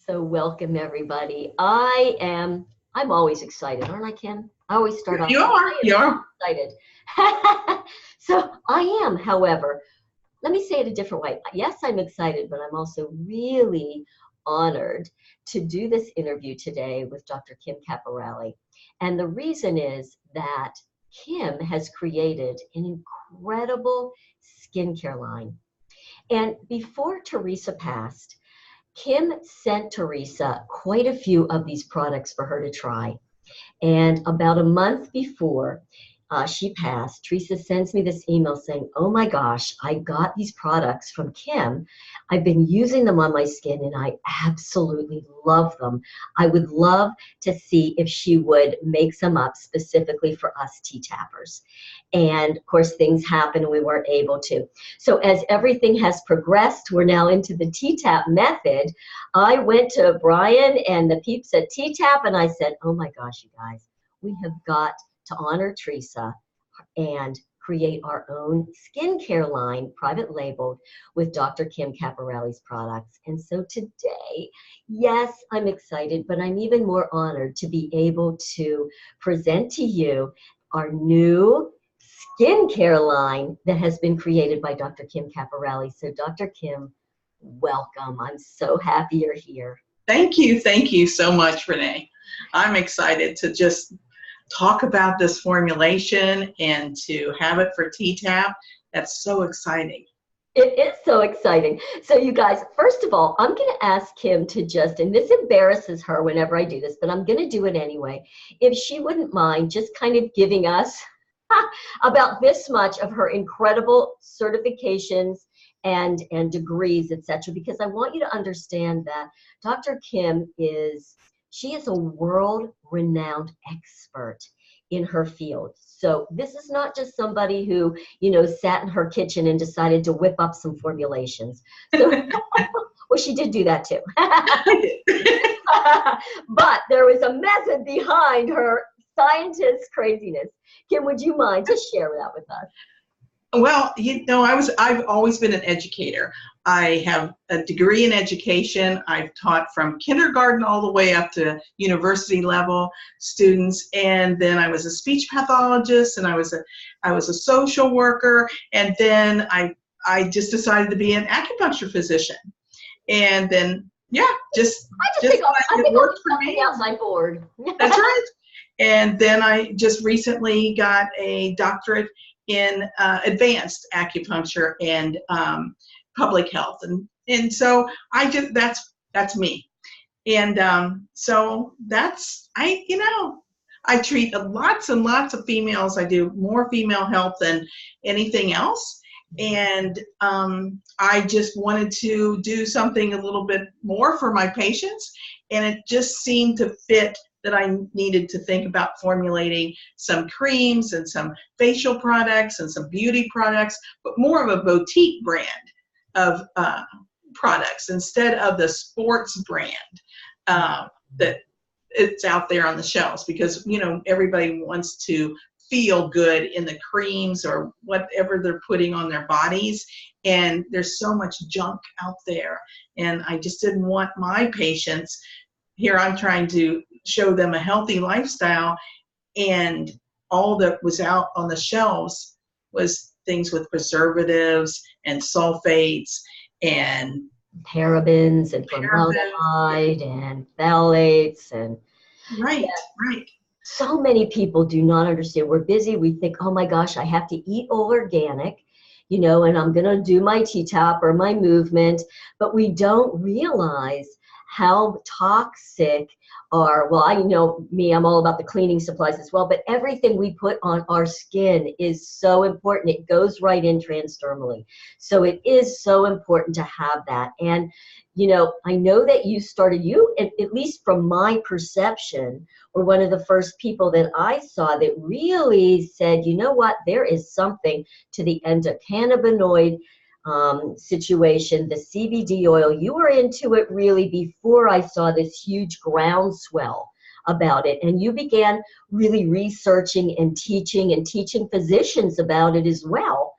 So welcome everybody. I'm always excited, aren't I, Kym? I always start off. You are. You are. Excited. So I am, however, let me say it a different way. Yes, I'm excited, but I'm also really honored to do this interview today with Dr. Kym Caparole. And the reason is that Kym has created an incredible skincare line. And before Teresa passed, Kym sent Teresa quite a few of these products for her to try. And about a month before she passed, Teresa sends me this email saying, oh my gosh, I got these products from Kym. I've been using them on my skin and I absolutely love them. I would love to see if she would make some up specifically for us T-Tappers. And of course, things happened and we weren't able to. So as everything has progressed, we're now into the T-Tapp method. I went to Brian and the peeps at T-Tapp and I said, oh my gosh, you guys, we have got to honor Teresa and create our own skincare line, private labeled, with Dr. Kym Caparole's products. And so today, yes, I'm excited, but I'm even more honored to be able to present to you our new skincare line that has been created by Dr. Kym Caparole. So Dr. Kym, welcome. I'm so happy you're here. Thank you. Thank you so much, Renee. I'm excited to just talk about this formulation and to have it for T-Tapp. That's so exciting. It is so exciting. So you guys, first of all, I'm going to ask Kym to just, and this embarrasses her whenever I do this, but I'm going to do it anyway. If she wouldn't mind just kind of giving us about this much of her incredible certifications and degrees, etc., because I want you to understand that Dr. Kym she is a world-renowned expert in her field. So this is not just somebody who, sat in her kitchen and decided to whip up some formulations. So, well, she did do that too. But there was a method behind her scientist craziness. Kym, would you mind to share that with us? Well, I've always been an educator. I have a degree in education. I've taught from kindergarten all the way up to university level students. And then I was a speech pathologist and I was a social worker. And then I just decided to be an acupuncture physician. And then, yeah, I think it worked for me. Else I'm bored. That's right. And then I just recently got a doctorate in advanced acupuncture and public health, and so that's me, and so I treat lots and lots of females. I do more female health than anything else, and I just wanted to do something a little bit more for my patients, and it just seemed to fit that I needed to think about formulating some creams and some facial products and some beauty products, but more of a boutique brand of products instead of the sports brand that it's out there on the shelves, because everybody wants to feel good in the creams or whatever they're putting on their bodies, and there's so much junk out there, and I just didn't want my patients here. I'm trying to show them a healthy lifestyle, and all that was out on the shelves was things with preservatives and sulfates and parabens and formaldehyde and phthalates and right. So many people do not understand. We're busy. We think, oh my gosh, I have to eat all organic, and I'm going to do my T-Tapp or my movement, but we don't realize how toxic well, I know me, I'm all about the cleaning supplies as well, but everything we put on our skin is so important. It goes right in transdermally. So it is so important to have that. And, I know that you started, at least from my perception, were one of the first people that I saw that really said, you know what, there is something to the endocannabinoid situation, the CBD oil. You were into it really before I saw this huge groundswell about it, and you began really researching and teaching physicians about it as well.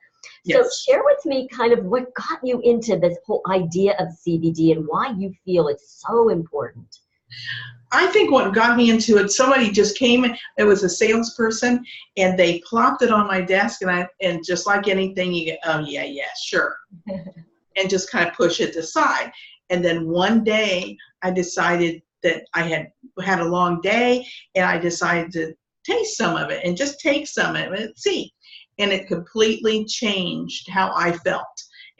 So Yes. share with me kind of what got you into this whole idea of CBD and why you feel it's so important. I think what got me into it, somebody just came in, it was a salesperson, and they plopped it on my desk, and just like anything, you get, oh yeah, yeah, sure, and just kind of push it aside. And then one day I decided that I had a long day, and I decided to taste some of it and just take some of it and see. And it completely changed how I felt.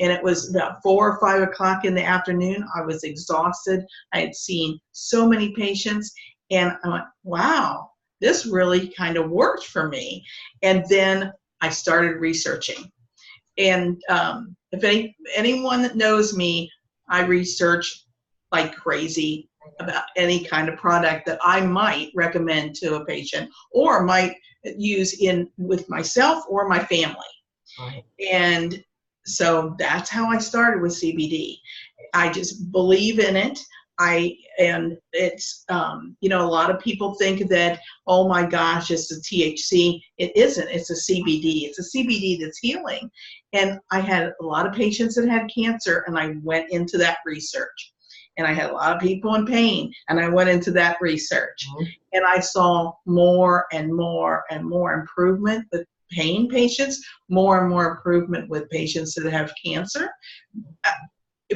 And it was about 4 or 5 o'clock in the afternoon. I was exhausted. I had seen so many patients, and I went, wow, this really kind of worked for me. And then I started researching. And if anyone that knows me, I research like crazy about any kind of product that I might recommend to a patient or might use with myself or my family. Right. And so that's how I started with CBD. I just believe in it. And it's, a lot of people think that, oh my gosh, it's the THC. It isn't. It's a CBD. It's a CBD that's healing. And I had a lot of patients that had cancer, and I went into that research. And I had a lot of people in pain, and I went into that research. Mm-hmm. And I saw more and more and more improvement with pain patients, more and more improvement with patients that have cancer,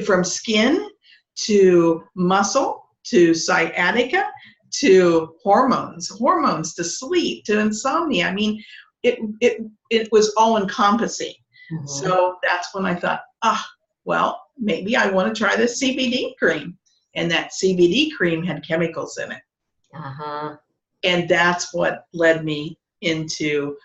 from skin to muscle to sciatica to hormones to sleep to insomnia. I mean, it was all encompassing. Mm-hmm. So that's when I thought, well, maybe I want to try this CBD cream. And that CBD cream had chemicals in it. Uh-huh. And that's what led me into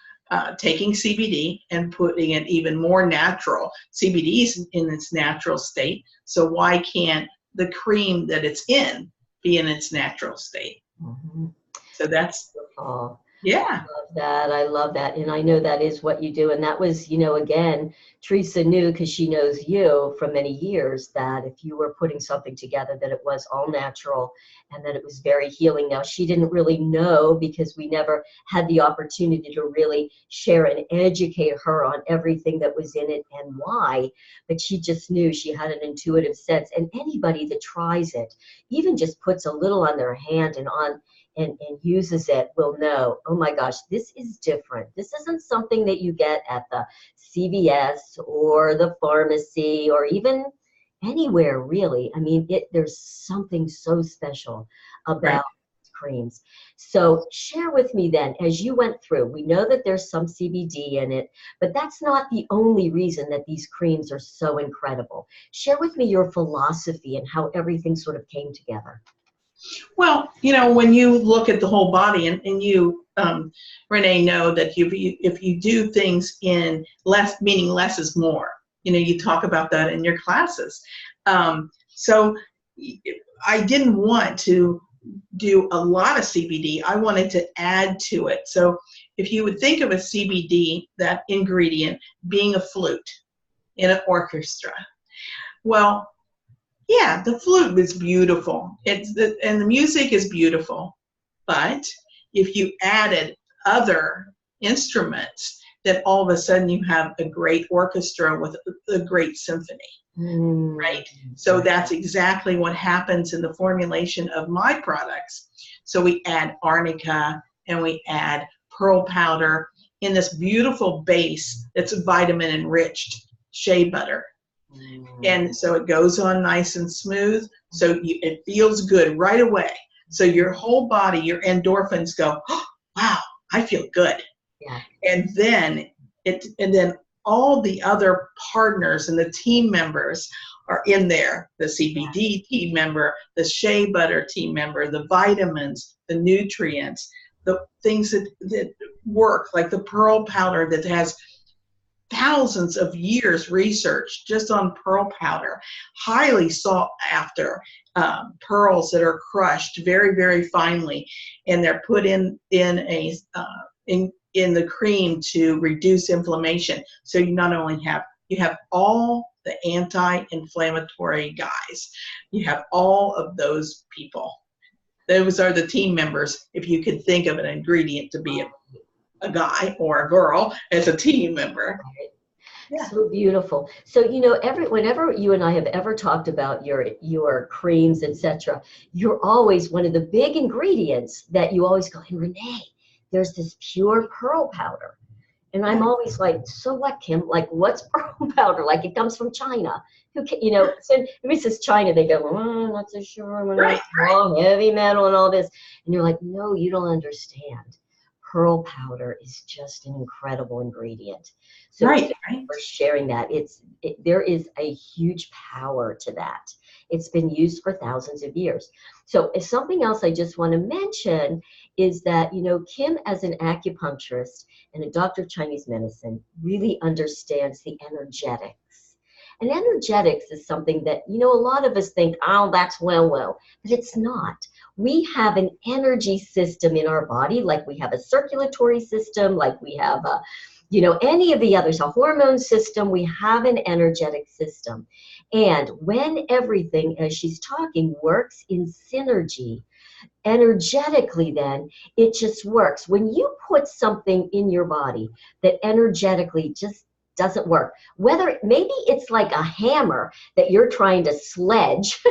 taking CBD and putting it even more natural. CBD is in its natural state, so why can't the cream that it's in be in its natural state? Mm-hmm. So that's, Oh, yeah. I love that. And I know that is what you do. And that was, again, Teresa knew, because she knows you from many years, that if you were putting something together, that it was all natural and that it was very healing. Now, she didn't really know, because we never had the opportunity to really share and educate her on everything that was in it and why, but she just knew. She had an intuitive sense. And anybody that tries it, even just puts a little on their hand and uses it, will know, oh my gosh, this is different. This isn't something that you get at the CVS or the pharmacy or even anywhere, really. I mean, there's something so special about Right. creams. So share with me then, as you went through, we know that there's some CBD in it, but that's not the only reason that these creams are so incredible. Share with me your philosophy and how everything sort of came together. Well, when you look at the whole body, and you, Renee, know that if you do things in less, meaning less is more, you talk about that in your classes. So I didn't want to do a lot of CBD. I wanted to add to it. So if you would think of a CBD, that ingredient being a flute in an orchestra, well, yeah, the flute is beautiful. And the music is beautiful. But if you added other instruments, then all of a sudden you have a great orchestra with a great symphony, right? So that's exactly what happens in the formulation of my products. So we add arnica and we add pearl powder in this beautiful base that's vitamin enriched shea butter. And so it goes on nice and smooth. So it feels good right away. So your whole body, your endorphins go, oh, wow, I feel good. Yeah. And then all the other partners and the team members are in there. The CBD team member, the shea butter team member, the vitamins, the nutrients, the things that work, like the pearl powder that has thousands of years research just on pearl powder, highly sought after pearls that are crushed very, very finely, and they're put in the cream to reduce inflammation. So you not only have all the anti-inflammatory guys, you have all of those people. Those are the team members. If you could think of an ingredient to be a guy or a girl as a team member. Yeah. So beautiful. So, whenever you and I have ever talked about your creams, etc., you're always one of the big ingredients that you always go, and Renee, there's this pure pearl powder. And I'm always like, so what, Kym? Like, what's pearl powder? Like, it comes from China. So if it says China, they go, oh, not so sure. Right. Oh, heavy metal and all this. And you're like, no, you don't understand. Pearl powder is just an incredible ingredient. So Right. thank you for sharing that. There is a huge power to that. It's been used for thousands of years. So if something else I just want to mention is that, Kym, as an acupuncturist and a doctor of Chinese medicine, really understands the energetics. And energetics is something that, a lot of us think, oh, that's well, but it's not. We have an energy system in our body, like we have a circulatory system, like we have any of the others, a hormone system, we have an energetic system. And when everything, as she's talking, works in synergy, energetically, then it just works. When you put something in your body that energetically just doesn't work, whether maybe it's like a hammer that you're trying to sledge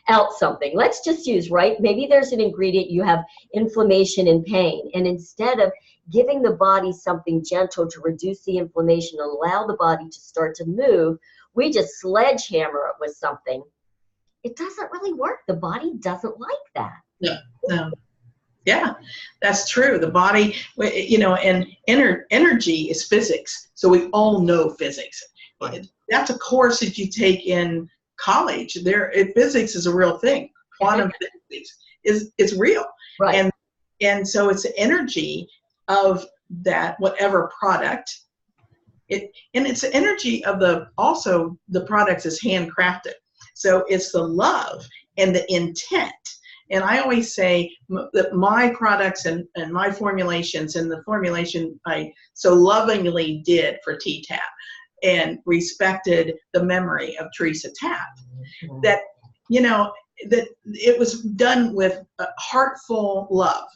out something. Let's just use, right? Maybe there's an ingredient, you have inflammation and pain, and instead of giving the body something gentle to reduce the inflammation and allow the body to start to move, we just sledgehammer it with something. It doesn't really work. The body doesn't like that. No, no. Yeah, that's true. The body, and energy is physics. So we all know physics. Right. That's a course that you take in college. Physics is a real thing. Quantum physics is real. Right. And so it's the energy of that whatever product. And it's the energy of the products is handcrafted. So it's the love and the intent. And I always say that my products and my formulations, and the formulation I so lovingly did for T-Tapp and respected the memory of Teresa Tapp, that, that it was done with heartful love.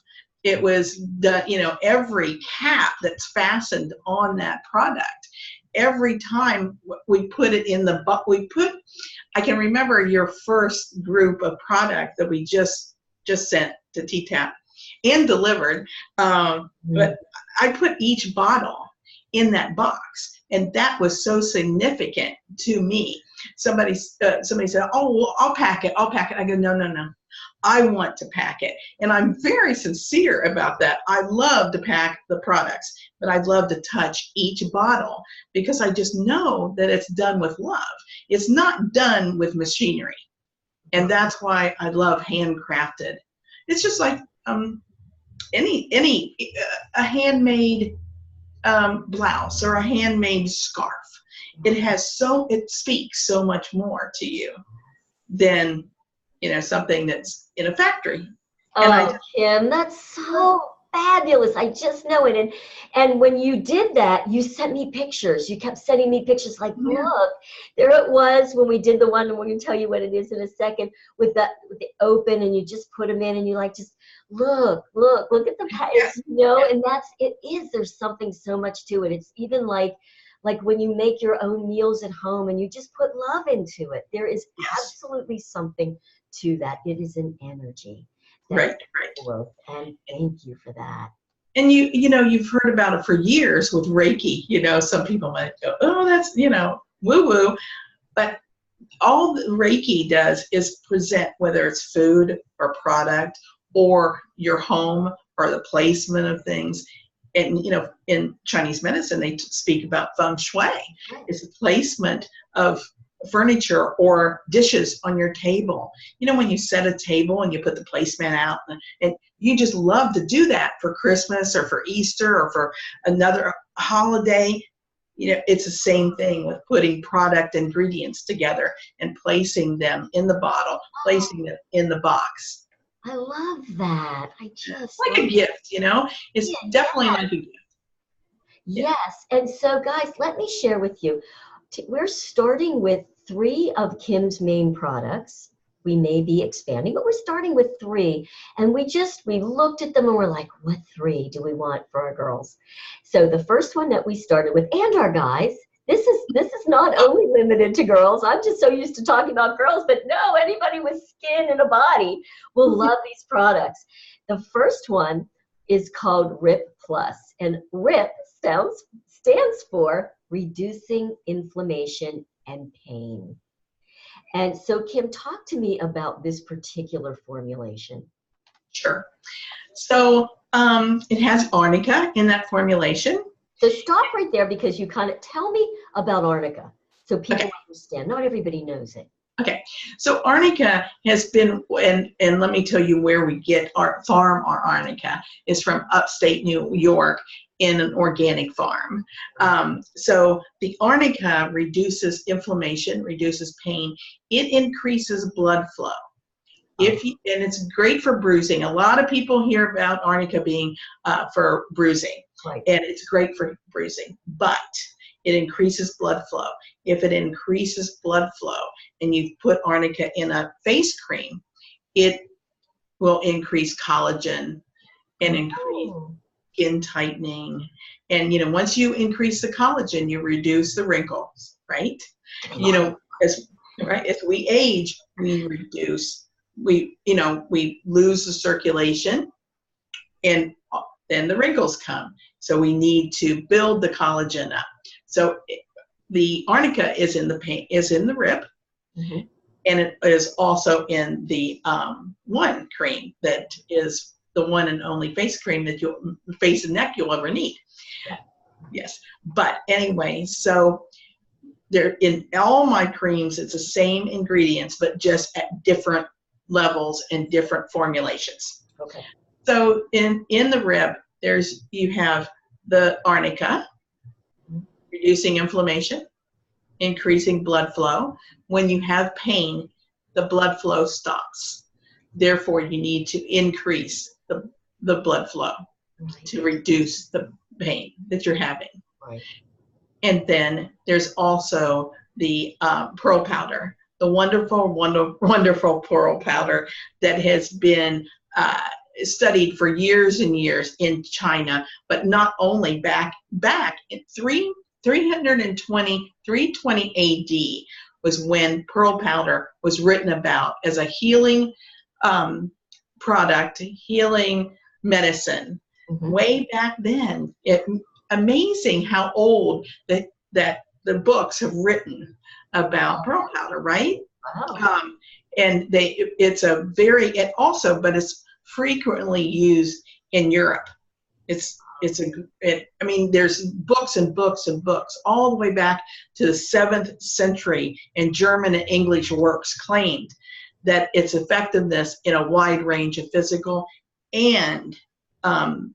It was done, every cap that's fastened on that product, every time we put it in the I can remember your first group of product that we just sent to T-Tapp and delivered, but I put each bottle in that box, and that was so significant to me. Somebody said, oh, well, I'll pack it. I go, no. I want to pack it. And I'm very sincere about that. I love to pack the products, but I'd love to touch each bottle because I just know that it's done with love. It's not done with machinery. And that's why I love handcrafted. It's just like a handmade blouse or a handmade scarf. It speaks so much more to you than something that's in a factory. Kym, that's so fabulous. I just know it. And when you did that, you sent me pictures. You kept sending me pictures like, look, there it was when we did the one, and we're going to tell you what it is in a second, with the open, and you just put them in, and you like, just look at the package, and there's something so much to it. It's even like when you make your own meals at home and you just put love into it. There is absolutely something to that. It is an energy. Right. And thank you for that. And you've heard about it for years with Reiki. Some people might go, oh, that's, woo-woo. But all that Reiki does is present, whether it's food or product or your home or the placement of things. And, in Chinese medicine, they speak about feng shui. It's the placement of furniture or dishes on your table. When you set a table and you put the placemat out, and you just love to do that for Christmas or for Easter or for another holiday. It's the same thing with putting product ingredients together and placing them in the bottle, placing them in the box. I love that. It's like a gift, It's definitely like a gift. Yes. And so, guys, let me share with you. We're starting with 3 of Kym's main products. We may be expanding, but we're starting with 3. And we looked at them and we're like, what 3 do we want for our girls? So the first one that we started with, and our guys, This is not only limited to girls. I'm just so used to talking about girls, but no, anybody with skin and a body will love these products. The first one is called RIP Plus, and RIP stands for reducing inflammation and pain. And so, Kym, talk to me about this particular formulation. Sure. So it has arnica in that formulation. So stop right there, because you kind of tell me about arnica so people understand. Not everybody knows it. Okay. So arnica has been, and let me tell you where we get our arnica is from upstate New York in an organic farm. So the arnica reduces inflammation, reduces pain. It increases blood flow. And it's great for bruising. A lot of people hear about arnica being for bruising, right, and it's great for bruising, but it increases blood flow. If it increases blood flow and you put arnica in a face cream, it will increase collagen and increase skin tightening. And, you know, once you increase the collagen, you reduce the wrinkles, right? You know, as we age, we lose the circulation, and then the wrinkles come. So we need to build the collagen up. So the arnica is in the RIP, mm-hmm, and it is also in the one cream that is the one and only face cream that face and neck you'll ever need. Yes. But anyway, so they're in all my creams. It's the same ingredients, but just at different levels and different formulations. Okay. So in the RIP, you have the arnica, reducing inflammation, increasing blood flow. When you have pain, the blood flow stops. Therefore, you need to increase the blood flow to reduce the pain that you're having. Right. And then there's also the pearl powder, the wonderful, wonderful pearl powder that has been studied for years and years in China, but not only back in 320 AD was when pearl powder was written about as a healing product, healing medicine. Mm-hmm. Way back then. Amazing how old that the books have written about pearl powder, right? Wow. And it's it's frequently used in Europe. There's books and books and books all the way back to the 7th century, and German and English works claimed that its effectiveness in a wide range of physical and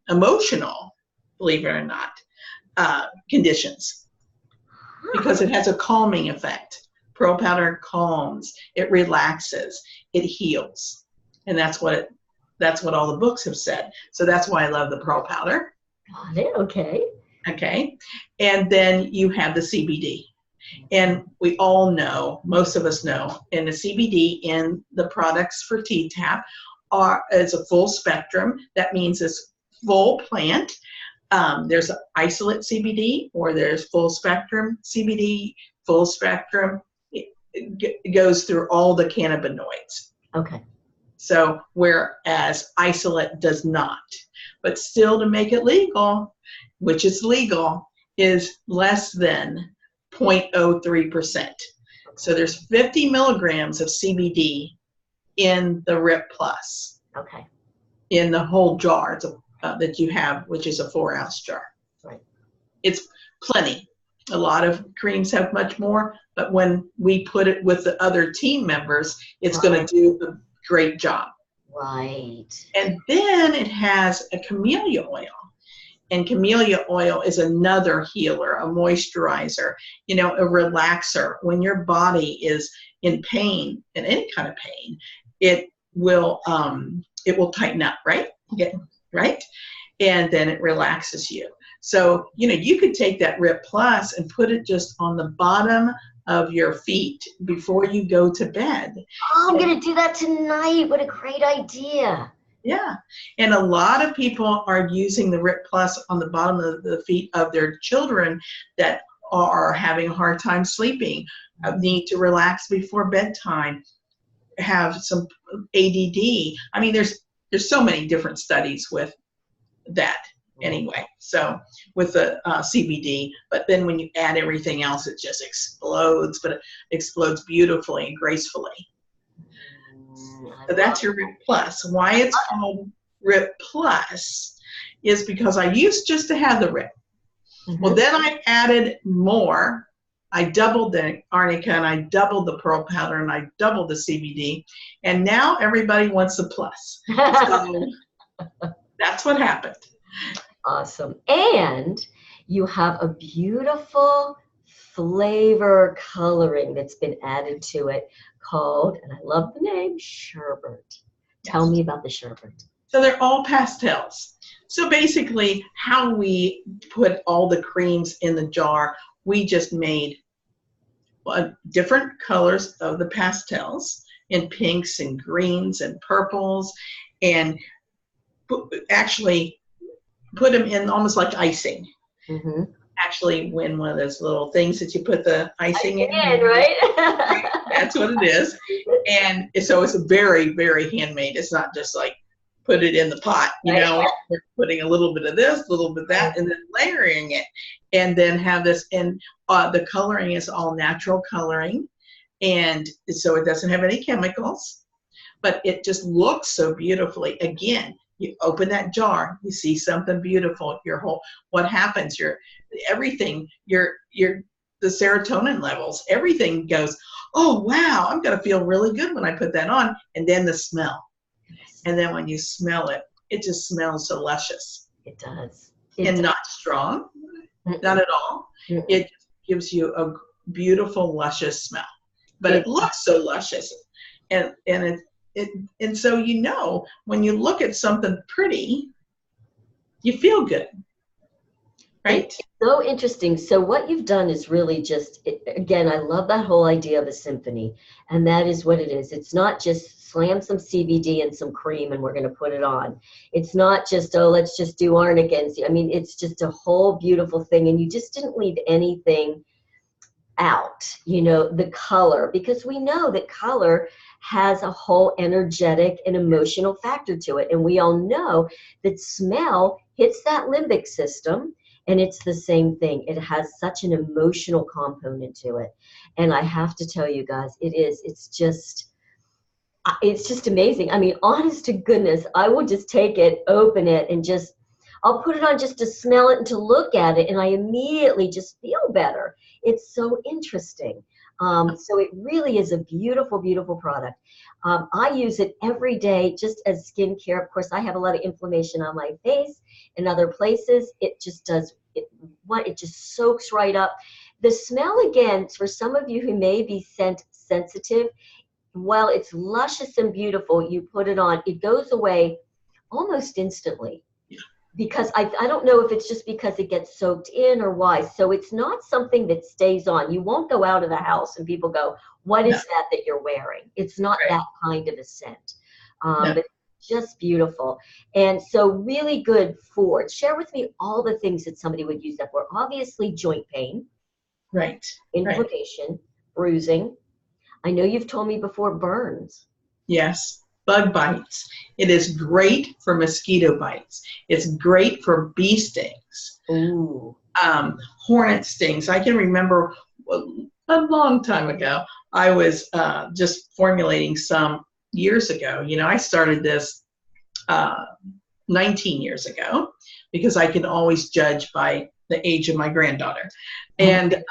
emotional, believe it or not, conditions, because it has a calming effect. Pearl powder calms, it relaxes, it heals, and that's what all the books have said. So that's why I love the pearl powder. Got it. Okay. Okay, and then you have the CBD, and we all know, most of us know, and the CBD in the products for T-Tapp is a full spectrum. That means it's full plant. There's isolate CBD, or there's full spectrum CBD. Full spectrum, it goes through all the cannabinoids. Okay. So whereas isolate does not, but still, to make it legal, which is legal, is less than 0.03%. So there's 50 milligrams of CBD in the RIP Plus. Okay. In the whole jar that you have, which is a 4-ounce jar. Right. It's plenty. A lot of creams have much more, but when we put it with the other team members, it's going to do a great job. Right. And then it has a camellia oil. And camellia oil is another healer, a moisturizer, a relaxer. When your body is in pain, in any kind of pain, it will tighten up, right? Right? And then it relaxes you. So, you could take that RIP Plus and put it just on the bottom of your feet before you go to bed. Oh, I'm going to do that tonight. What a great idea. Yeah. And a lot of people are using the RIP Plus on the bottom of the feet of their children that are having a hard time sleeping, need to relax before bedtime, have some ADD. I mean, there's so many different studies with that anyway. So with the CBD, but then when you add everything else, it just explodes, but it explodes beautifully and gracefully. So that's your Rip Plus. Why it's called Rip Plus is because I used just to have the Rip. Well, then I added more. I doubled the arnica, and I doubled the pearl powder, and I doubled the CBD, and now everybody wants the plus. So that's what happened. Awesome. And you have a beautiful flavor coloring that's been added to it called, and I love the name, Sherbert. Tell me about the Sherbert. So they're all pastels. So basically, how we put all the creams in the jar, we just made different colors of the pastels in pinks and greens and purples, and actually put them in almost like icing. Actually, when one of those little things that you put the icing in, right? That's what it is. And so it's very, very handmade. It's not just like put it in the pot, you know, we're putting a little bit of this, a little bit of that, and then layering it, and then have this. And the coloring is all natural coloring, and so it doesn't have any chemicals, but it just looks so beautifully. Again, you open that jar, you see something beautiful. What happens? Everything, the serotonin levels, everything goes, oh wow, I'm gonna feel really good when I put that on. And then the smell. And then when you smell it, it just smells so luscious. It does. Not strong, not at all. It gives you a beautiful, luscious smell. But it looks so luscious. And so, you know, when you look at something pretty, you feel good. Right? It's so interesting. So what you've done is really just, again, I love that whole idea of a symphony. And that is what it is. It's not just slam some CBD and some cream and we're going to put it on. It's not just, oh, let's just do arnica. I mean, it's just a whole beautiful thing. And you just didn't leave anything out, you know, the color, because we know that color has a whole energetic and emotional factor to it. And we all know that smell hits that limbic system. And it's the same thing. It has such an emotional component to it. And I have to tell you guys, it's just amazing. I mean, honest to goodness, I will just take it, open it, and I'll put it on just to smell it and to look at it. And I immediately just feel better. It's so interesting. So it really is a beautiful, beautiful product. I use it every day just as skincare. Of course, I have a lot of inflammation on my face and other places. It just does it just soaks right up. The smell, again, for some of you who may be scent sensitive, while it's luscious and beautiful, you put it on, it goes away almost instantly. Because I don't know if it's just because it gets soaked in or why. So it's not something that stays on. You won't go out of the house and people go, what is that you're wearing? It's not that kind of a scent. But just beautiful. And so really good for, share with me all the things that somebody would use that for. Obviously joint pain. Right. Inflammation, bruising. I know you've told me before, burns. Yes. Bug bites. It is great for mosquito bites. It's great for bee stings. Ooh. Hornet stings. I can remember a long time ago, I was just formulating some years ago. You know, I started this 19 years ago because I can always judge by the age of my granddaughter. And,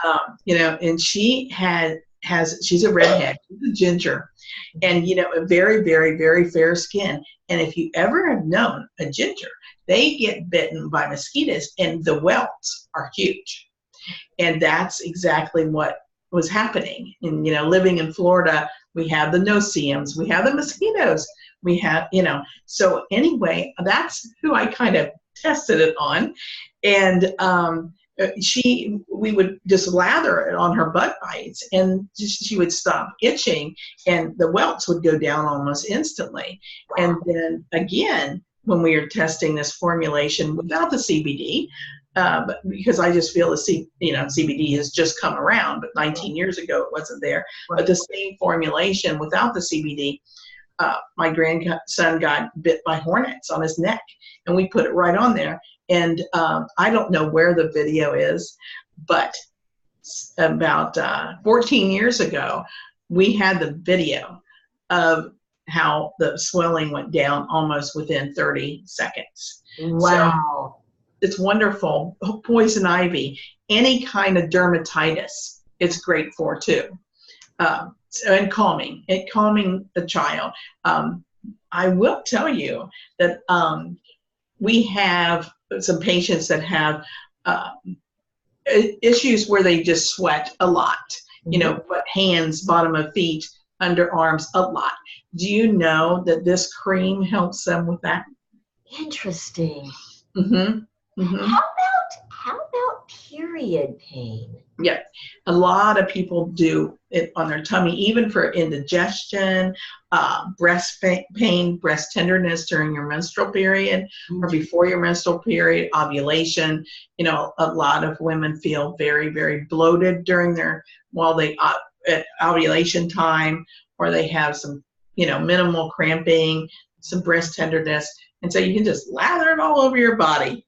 you know, and she's a redhead, she's a ginger, and, you know, a very, very, very fair skin. And if you ever have known a ginger, they get bitten by mosquitoes and the welts are huge. And that's exactly what was happening. And, you know, living in Florida, we have the no-see-ums, we have the mosquitoes, we have, you know, so anyway, that's who I kind of tested it on. And, we would just lather it on her bug bites and she would stop itching and the welts would go down almost instantly. And then again, when we were testing this formulation without the CBD, but because I just feel CBD has just come around, but 19 years ago it wasn't there. Right. But the same formulation without the CBD, my grandson got bit by hornets on his neck, and we put it right on there. And I don't know where the video is, but about 14 years ago, we had the video of how the swelling went down almost within 30 seconds. Wow. So it's wonderful. Poison ivy, any kind of dermatitis, it's great for too. And calming the child. I will tell you that we have some patients that have issues where they just sweat a lot, but hands, bottom of feet, underarms, a lot. Do you know that this cream helps them with that? Interesting. Mm-hmm. Mm-hmm. How about period pain? Yeah, a lot of people do it on their tummy, even for indigestion, breast pain, breast tenderness during your menstrual period or before your menstrual period, ovulation. A lot of women feel very, very bloated during at ovulation time, or they have some, minimal cramping, some breast tenderness. And so you can just lather it all over your body.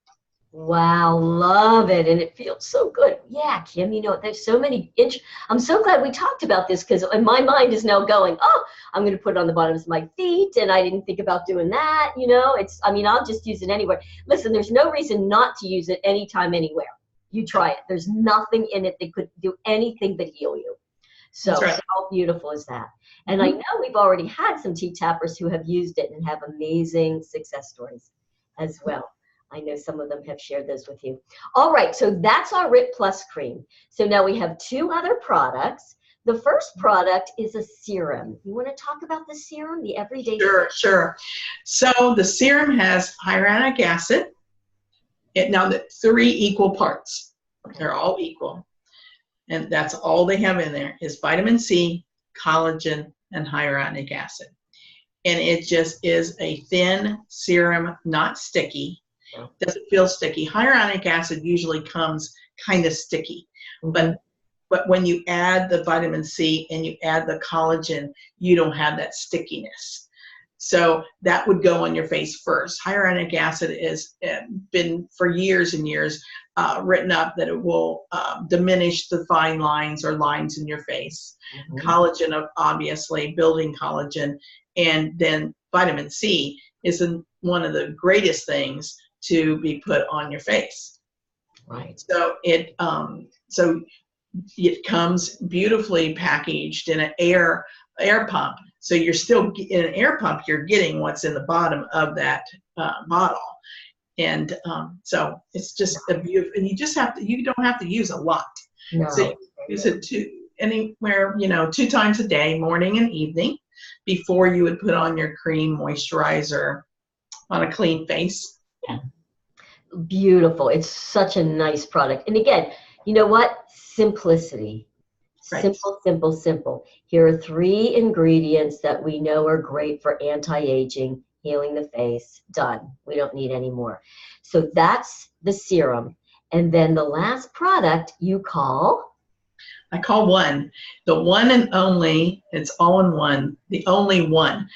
Wow, love it. And it feels so good. Yeah, Kym, there's so many I'm so glad we talked about this, because my mind is now going, oh, I'm going to put it on the bottoms of my feet, and I didn't think about doing that. I'll just use it anywhere. Listen, there's no reason not to use it anytime, anywhere. You try it. There's nothing in it that could do anything but heal you. So right. How beautiful is that? And I know we've already had some T-Tappers who have used it and have amazing success stories as well. I know some of them have shared those with you. All right, so that's our RIP Plus cream. So now we have 2 other products. The first product is a serum. You want to talk about the serum, the everyday serum? Sure. So the serum has hyaluronic acid. Now the 3 equal parts. Okay. They're all equal. And that's all they have in there is vitamin C, collagen, and hyaluronic acid. And it just is a thin serum, not sticky. Doesn't feel sticky. Hyaluronic acid usually comes kind of sticky, but when you add the vitamin C and you add the collagen, you don't have that stickiness. So that would go on your face first. Hyaluronic acid has been for years and years written up that it will diminish the fine lines or lines in your face. Collagen, obviously, building collagen, and then vitamin C is one of the greatest things to be put on your face. Right. So it comes beautifully packaged in an air pump. So you're still in an air pump. You're getting what's in the bottom of that bottle, and so it's just a beautiful. And you don't have to use a lot. No. So you use it anywhere 2 times a day, morning and evening, before you would put on your cream moisturizer on a clean face. Yeah. Beautiful. It's such a nice product. And again, you know what? Simplicity. Right. Simple. Here are 3 ingredients that we know are great for anti-aging, healing the face. Done. We don't need any more. So that's the serum. And then the last product you call? I call one. The one and only. It's all in one. The only one.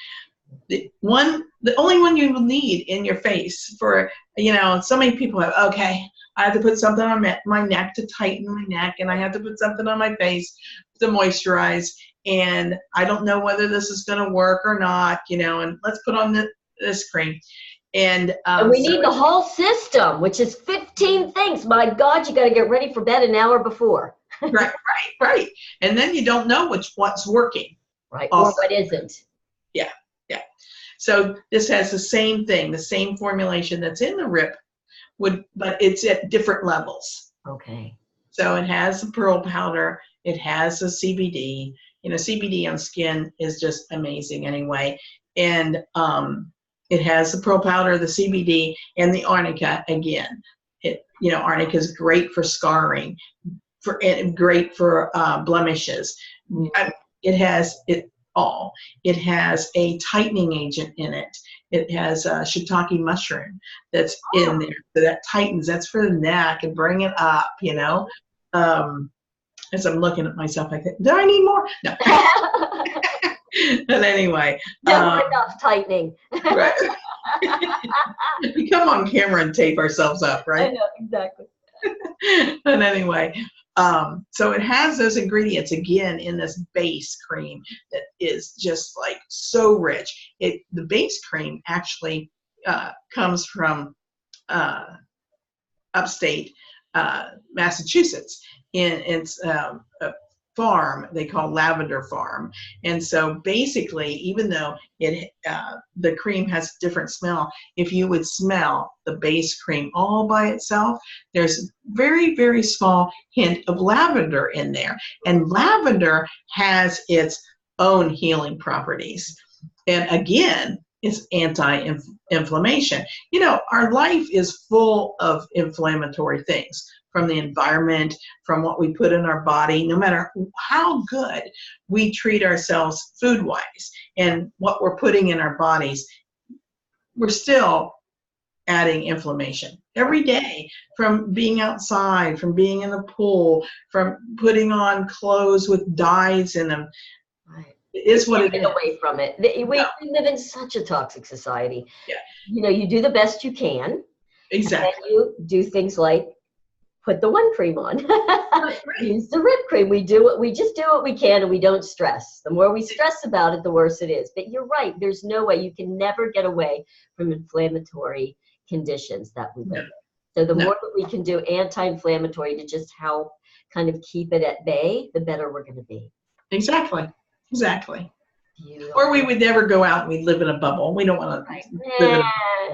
The only one you will need in your face for, so many people have, okay, I have to put something on my neck to tighten my neck, and I have to put something on my face to moisturize, and I don't know whether this is going to work or not, and let's put on this cream. And we need the whole system, which is 15 things. My God, you got to get ready for bed an hour before. Right. And then you don't know what's working. Right, also. Or what isn't. Yeah. So this has the same thing, the same formulation that's in the RIP, but it's at different levels. Okay. So it has the pearl powder, it has the CBD. CBD on skin is just amazing anyway. And it has the pearl powder, the CBD, and the arnica again. Arnica is great for scarring, great for blemishes. It has it all. It has a tightening agent in it. It has shiitake mushroom that's Oh. in there. So that tightens. That's for the neck and bring it up, As I'm looking at myself, I think, do I need more? No. But anyway. Never enough tightening. Right. We come on camera and tape ourselves up, right? I know, exactly. But anyway, so it has those ingredients again in this base cream that is just like so rich. The base cream actually comes from upstate Massachusetts. It's a farm they call Lavender Farm, and so basically, even though the cream has different smell, if you would smell the base cream all by itself, there's very, very small hint of lavender in there, and lavender has its own healing properties, and again, it's anti-inflammation. Our life is full of inflammatory things, from the environment, from what we put in our body. No matter how good we treat ourselves food-wise and what we're putting in our bodies, we're still adding inflammation every day, from being outside, from being in the pool, from putting on clothes with dyes in them. Right. It's what it is. Get away from it. We live in such a toxic society. Yeah. You do the best you can. Exactly. And you do things like put the one cream on. Use the rib cream. We just do what we can, and we don't stress. The more we stress about it, the worse it is. But you're right. There's no way. You can never get away from inflammatory conditions that we live in. So the more that we can do anti-inflammatory to just help kind of keep it at bay, the better we're going to be. Exactly. Beautiful. Or we would never go out and we'd live in a bubble. We don't want to live in a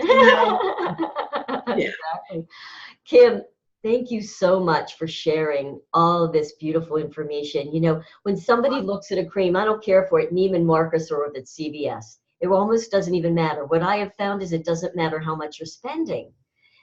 bubble. Yeah. Exactly. Kym, thank you so much for sharing all of this beautiful information. When somebody looks at a cream, I don't care if we're at Neiman Marcus or if it's CVS. It almost doesn't even matter. What I have found is it doesn't matter how much you're spending.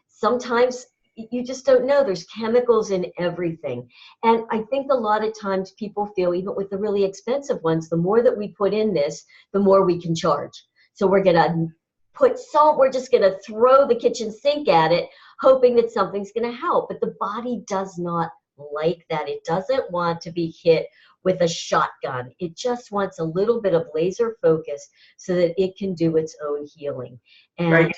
Sometimes you just don't know. There's chemicals in everything. And I think a lot of times people feel, even with the really expensive ones, the more that we put in this, the more we can charge. So we're going to put salt, we're just going to throw the kitchen sink at it, hoping that something's going to help. But the body does not like that. It doesn't want to be hit with a shotgun. It just wants a little bit of laser focus so that it can do its own healing. And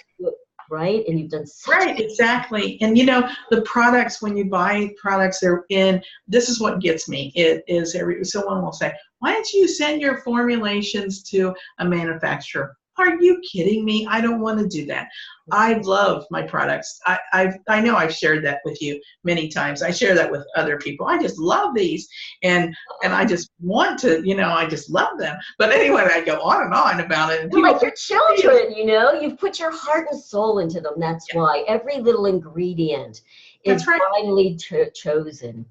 right? And you've done such right, exactly. And the products, when you buy products, this is what gets me. It is someone will say, why don't you send your formulations to a manufacturer? Are you kidding me? I don't want to do that. I love my products. I know I've shared that with you many times. I share that with other people. I just love these, and I just want to, I just love them. But anyway, I go on and on about it. And people, like your children, you've put your heart and soul into them. That's why every little ingredient is finally chosen.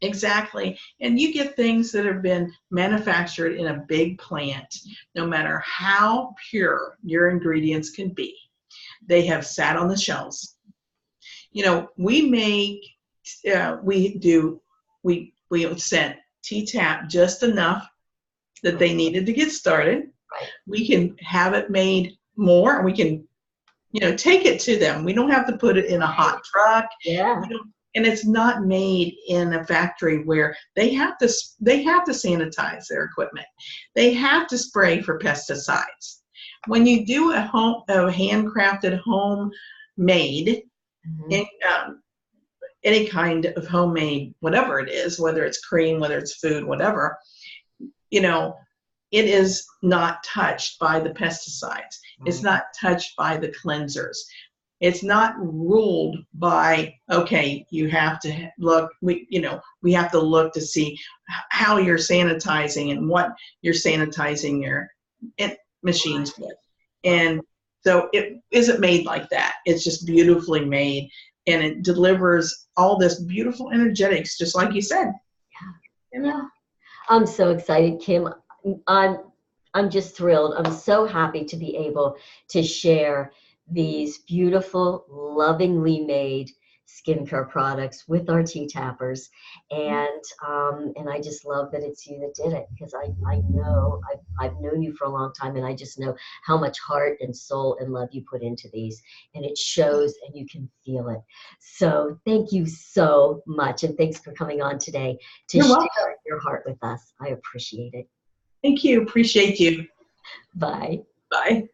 Exactly. And you get things that have been manufactured in a big plant, no matter how pure your ingredients can be. They have sat on the shelves. We sent T-Tapp just enough that they needed to get started. Right. We can have it made more, and we can, take it to them. We don't have to put it in a hot truck. Yeah. And it's not made in a factory where they have to sanitize their equipment. They have to spray for pesticides. When you do a handcrafted, homemade, any kind of homemade, whatever it is, whether it's cream, whether it's food, whatever, it is not touched by the pesticides. It's not touched by the cleansers. It's not ruled by, okay, you have to look, we have to look to see how you're sanitizing and what you're sanitizing your machines with. And so it isn't made like that. It's just beautifully made, and it delivers all this beautiful energetics, just like you said. Yeah. I'm so excited, Kym. I'm just thrilled. I'm so happy to be able to share these beautiful, lovingly made skincare products with our T-Tappers. And I just love that it's you that did it, because I know I've known you for a long time, and I just know how much heart and soul and love you put into these, and it shows and you can feel it. So thank you so much, and thanks for coming on today to You're share welcome. your heart with us. I appreciate it. Thank you. Appreciate you. Bye. Bye.